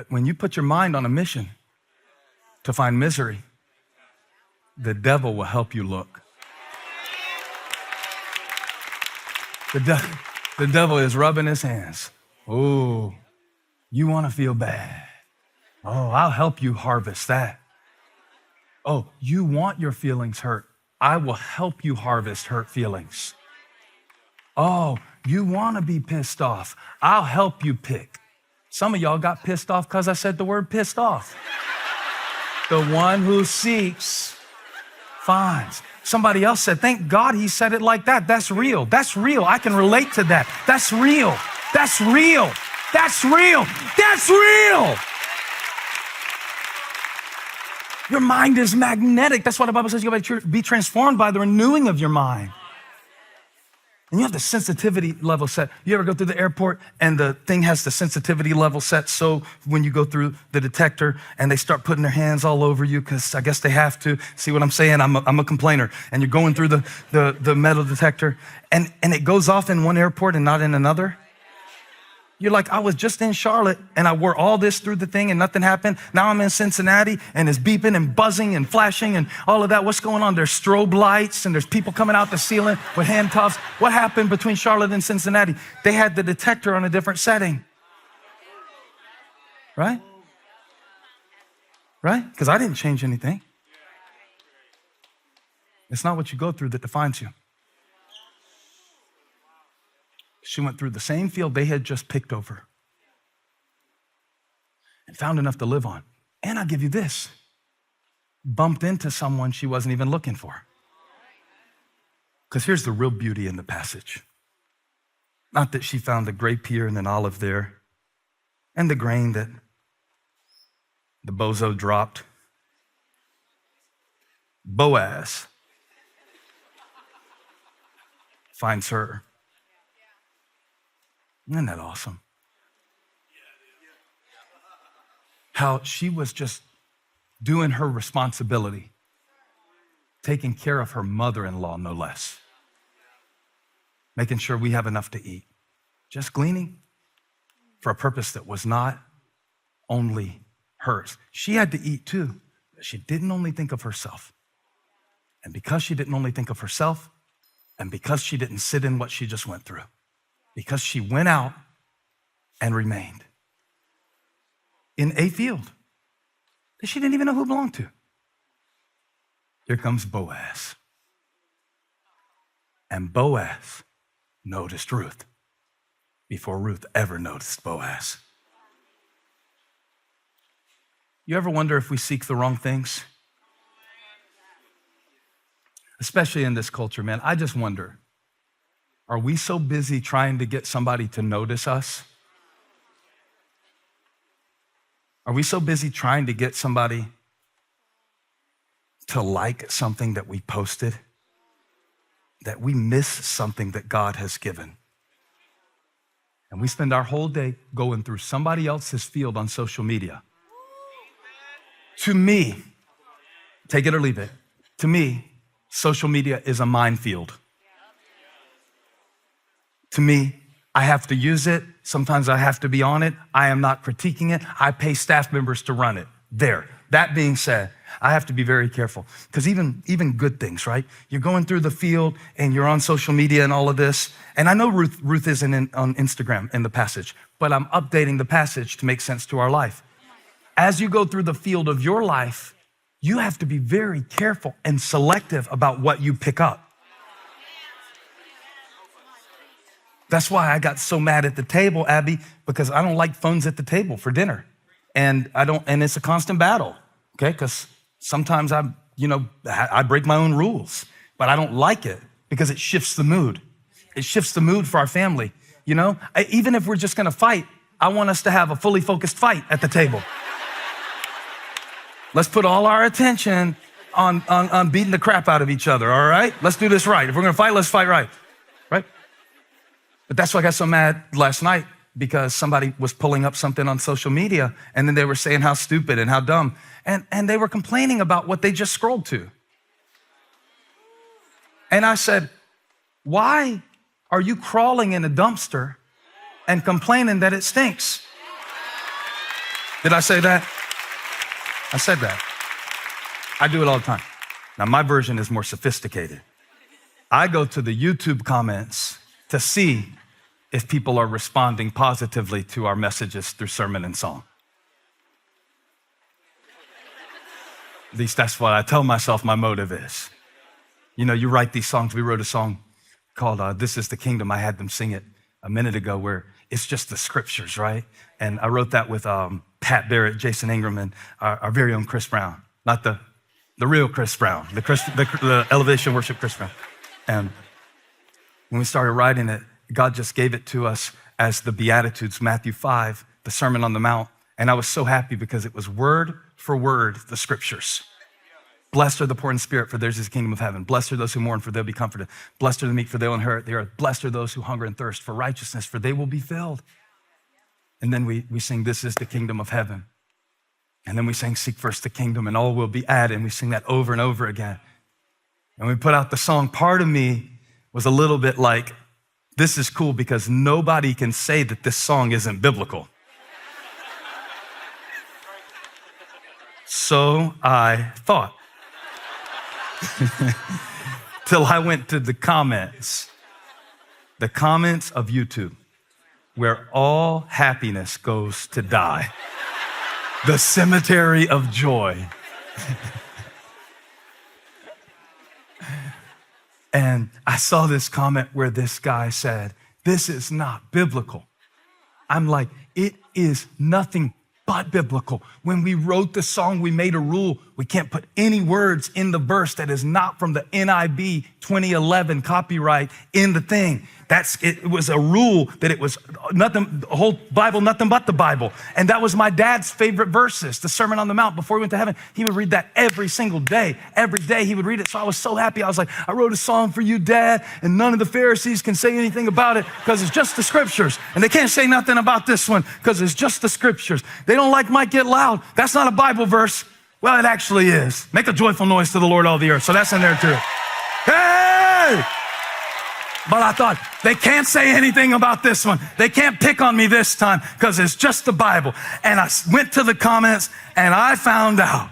But when you put your mind on a mission to find misery, the devil will help you look. The devil is rubbing his hands. Oh, you want to feel bad. Oh, I'll help you harvest that. Oh, you want your feelings hurt. I will help you harvest hurt feelings. Oh, you want to be pissed off. I'll help you pick. Some of y'all got pissed off because I said the word pissed off. The one who seeks finds. Somebody else said, thank God he said it like that. That's real. That's real. I can relate to that. That's real. That's real. That's real. That's real. Your mind is magnetic. That's why the Bible says you got to be transformed by the renewing of your mind. And you have the sensitivity level set. You ever go through the airport and the thing has the sensitivity level set, so when you go through the detector and they start putting their hands all over you because I guess they have to. See what I'm saying? I'm a complainer. And you're going through the metal detector and it goes off in one airport and not in another. You're like, I was just in Charlotte and I wore all this through the thing and nothing happened. Now I'm in Cincinnati and it's beeping and buzzing and flashing and all of that. What's going on? There's strobe lights and there's people coming out the ceiling with handcuffs. What happened between Charlotte and Cincinnati? They had the detector on a different setting. Right? Right? Because I didn't change anything. It's not what you go through that defines you. She went through the same field they had just picked over and found enough to live on. And I'll give you this, bumped into someone she wasn't even looking for. Because here's the real beauty in the passage. Not that she found a grape here and an olive there and the grain that the bozo dropped. Boaz finds her. Isn't that awesome? How she was just doing her responsibility, taking care of her mother-in-law, no less, making sure we have enough to eat, just gleaning for a purpose that was not only hers. She had to eat too, but she didn't only think of herself. And because she didn't only think of herself, and because she didn't sit in what she just went through, because she went out and remained in a field that she didn't even know who it belonged to. Here comes Boaz. And Boaz noticed Ruth before Ruth ever noticed Boaz. You ever wonder if we seek the wrong things? Especially in this culture, man. I just wonder, are we so busy trying to get somebody to notice us? Are we so busy trying to get somebody to like something that we posted that we miss something that God has given? And we spend our whole day going through somebody else's field on social media. To me, take it or leave it, to me, social media is a minefield. To me, I have to use it. Sometimes I have to be on it. I am not critiquing it. I pay staff members to run it. There. That being said, I have to be very careful because even good things, right? You're going through the field and you're on social media and all of this. And I know Ruth isn't on Instagram in the passage, but I'm updating the passage to make sense to our life. As you go through the field of your life, you have to be very careful and selective about what you pick up. That's why I got so mad at the table, Abby, because I don't like phones at the table for dinner. And it's a constant battle, okay? Because sometimes I break my own rules, but I don't like it because it shifts the mood. It shifts the mood for our family, you know? Even if we're just gonna fight, I want us to have a fully focused fight at the table. Let's put all our attention on beating the crap out of each other, all right? Let's do this right. If we're gonna fight, let's fight right, right? But that's why I got so mad last night, because somebody was pulling up something on social media and then they were saying how stupid and how dumb. And they were complaining about what they just scrolled to. And I said, why are you crawling in a dumpster and complaining that it stinks? Did I say that? I said that. I do it all the time. Now, my version is more sophisticated. I go to the YouTube comments to see if people are responding positively to our messages through sermon and song. At least that's what I tell myself my motive is. You know, you write these songs. We wrote a song called This Is the Kingdom. I had them sing it a minute ago where it's just the scriptures, right? And I wrote that with Pat Barrett, Jason Ingram, and our very own Chris Brown. Not the real Chris Brown, the Elevation Worship Chris Brown. And when we started writing it, God just gave it to us as the Beatitudes, Matthew 5, the Sermon on the Mount. And I was so happy because it was word for word, the scriptures. Blessed are the poor in spirit, for theirs is the kingdom of heaven. Blessed are those who mourn, for they'll be comforted. Blessed are the meek, for they will inherit the earth. Blessed are those who hunger and thirst for righteousness, for they will be filled. And then we sing, this is the kingdom of heaven. And then we sing, seek first the kingdom, and all will be added. And we sing that over and over again. And we put out the song. Part of me was a little bit like, this is cool because nobody can say that this song isn't biblical. So I thought. Till I went to the comments of YouTube, where all happiness goes to die. The cemetery of joy. And I saw this comment where this guy said, this is not biblical. I'm like, it is nothing but biblical. When we wrote the song, we made a rule. We can't put any words in the verse that is not from the NIV 2011 copyright in the thing. It was a rule that it was nothing, the whole Bible, nothing but the Bible. And that was my dad's favorite verses, the Sermon on the Mount. Before he went to heaven, he would read that every single day. Every day he would read it. So I was so happy. I was like, I wrote a song for you, Dad, and none of the Pharisees can say anything about it because it's just the scriptures. And they can't say nothing about this one because it's just the scriptures. They don't like Mike Get Loud. That's not a Bible verse. Well, it actually is. Make a joyful noise to the Lord, all the earth. So that's in there too. Hey! But I thought, they can't say anything about this one. They can't pick on me this time because it's just the Bible. And I went to the comments and I found out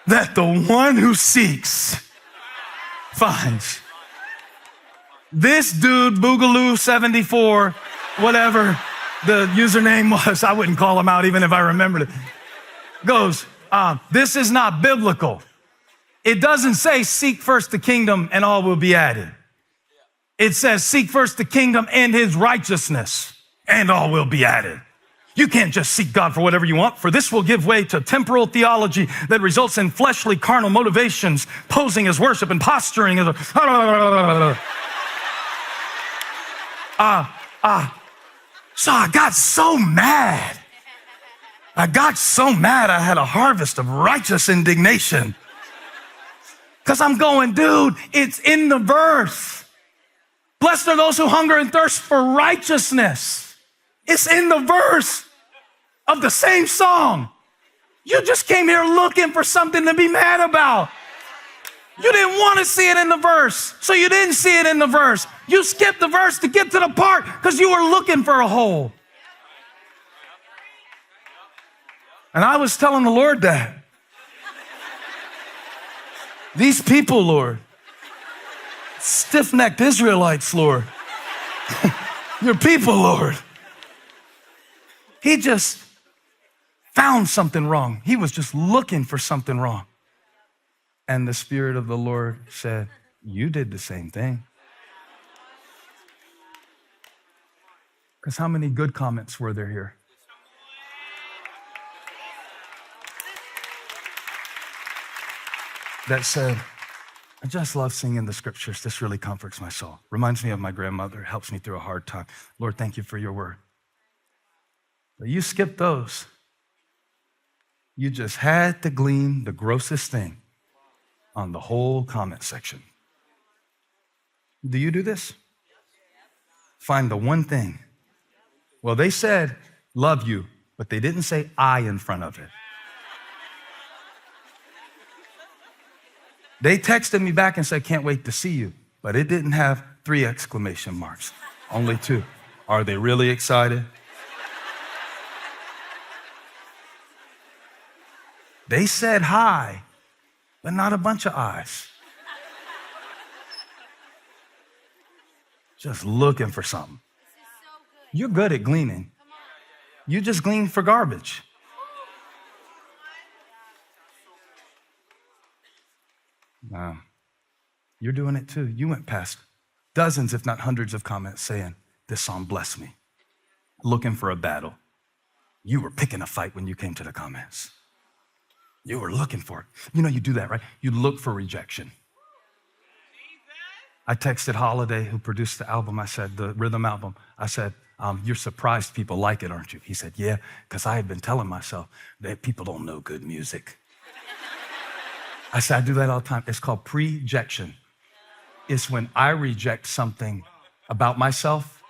that the one who seeks finds. This dude, Boogaloo74, whatever the username was, I wouldn't call him out even if I remembered it, goes, this is not biblical. It doesn't say seek first the kingdom and all will be added. It says seek first the kingdom and his righteousness and all will be added. You can't just seek God for whatever you want, for this will give way to temporal theology that results in fleshly carnal motivations, posing as worship and posturing as So I got so mad. I had a harvest of righteous indignation. Because I'm going, dude, it's in the verse. Blessed are those who hunger and thirst for righteousness. It's in the verse of the same song. You just came here looking for something to be mad about. You didn't want to see it in the verse, so you didn't see it in the verse. You skipped the verse to get to the part because you were looking for a hole. And I was telling the Lord that. These people, Lord, stiff-necked Israelites, Lord, your people, Lord. He just found something wrong. He was just looking for something wrong. And the Spirit of the Lord said, you did the same thing. Because how many good comments were there here? That said, I just love singing the scriptures. This really comforts my soul. Reminds me of my grandmother, helps me through a hard time. Lord, thank you for your word. But you skipped those. You just had to glean the grossest thing on the whole comment section. Do you do this? Find the one thing. Well, they said, love you, but they didn't say I in front of it. They texted me back and said, can't wait to see you. But it didn't have 3 exclamation marks, only 2. Are they really excited? They said hi, but not a bunch of eyes. Just looking for something. You're good at gleaning. You just glean for garbage. Wow. You're doing it too. You went past dozens, if not hundreds of comments saying, this song blessed me. Looking for a battle. You were picking a fight when you came to the comments. You were looking for it. You know, you do that, right? You look for rejection. I texted Holiday, who produced the album. I said, the rhythm album. I said, you're surprised people like it, aren't you? He said, yeah, because I had been telling myself that people don't know good music. I said, I do that all the time. It's called prejection. It's when I reject something about myself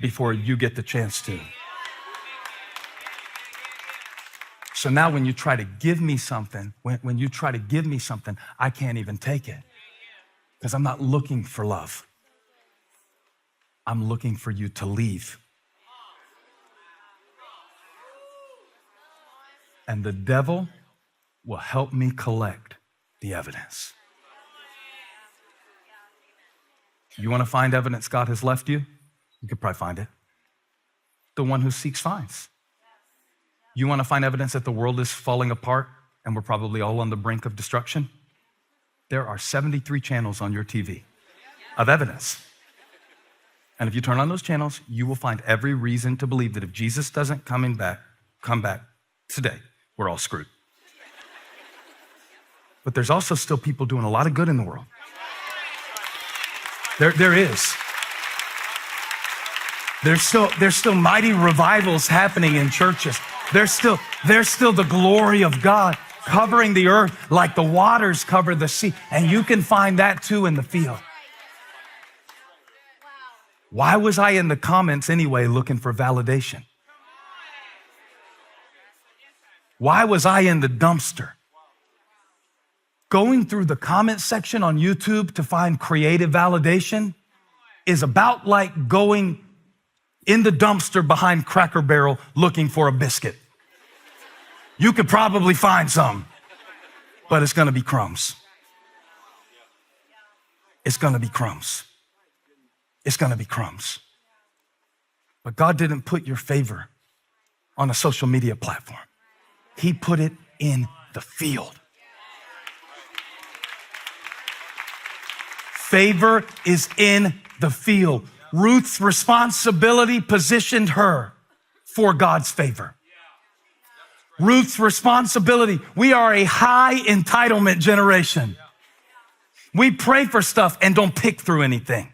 before you get the chance to. So now when you try to give me something, when you try to give me something, I can't even take it because I'm not looking for love. I'm looking for you to leave. And the devil will help me collect the evidence. You want to find evidence God has left you? You could probably find it. The one who seeks finds. You want to find evidence that the world is falling apart and we're probably all on the brink of destruction? There are 73 channels on your TV of evidence. And if you turn on those channels, you will find every reason to believe that if Jesus doesn't come back today, we're all screwed. But there's also still people doing a lot of good in the world. There is. There's still mighty revivals happening in churches. There's still the glory of God covering the earth like the waters cover the sea. And you can find that too in the field. Why was I in the comments anyway looking for validation? Why was I in the dumpster? Going through the comment section on YouTube to find creative validation is about like going in the dumpster behind Cracker Barrel looking for a biscuit. You could probably find some, but it's gonna be crumbs. It's gonna be crumbs. It's gonna be crumbs. But God didn't put your favor on a social media platform. He put it in the field. Favor is in the field. Ruth's responsibility positioned her for God's favor. Ruth's responsibility. We are a high entitlement generation. We pray for stuff and don't pick through anything.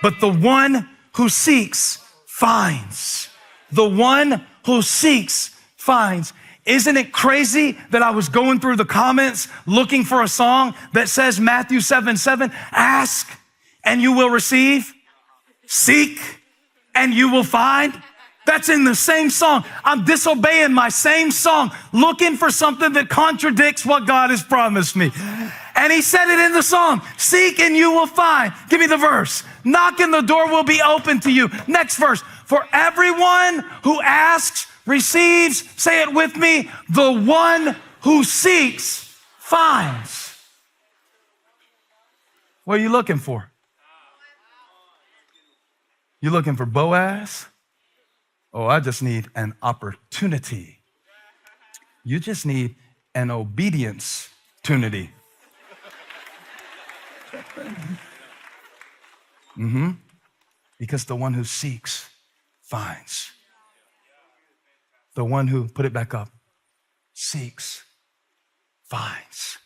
But the one who seeks finds. The one who seeks finds. Isn't it crazy that I was going through the comments looking for a song that says Matthew 7:7, ask and you will receive, seek and you will find? That's in the same song. I'm disobeying my same song, looking for something that contradicts what God has promised me. And he said it in the song, seek and you will find. Give me the verse. Knock and the door will be open to you. Next verse. For everyone who asks, receives, say it with me, the one who seeks finds. What are you looking for? You looking for Boaz? Oh, I just need an opportunity. You just need an obedience-tunity. Because the one who seeks finds. The one who, put it back up, seeks, finds.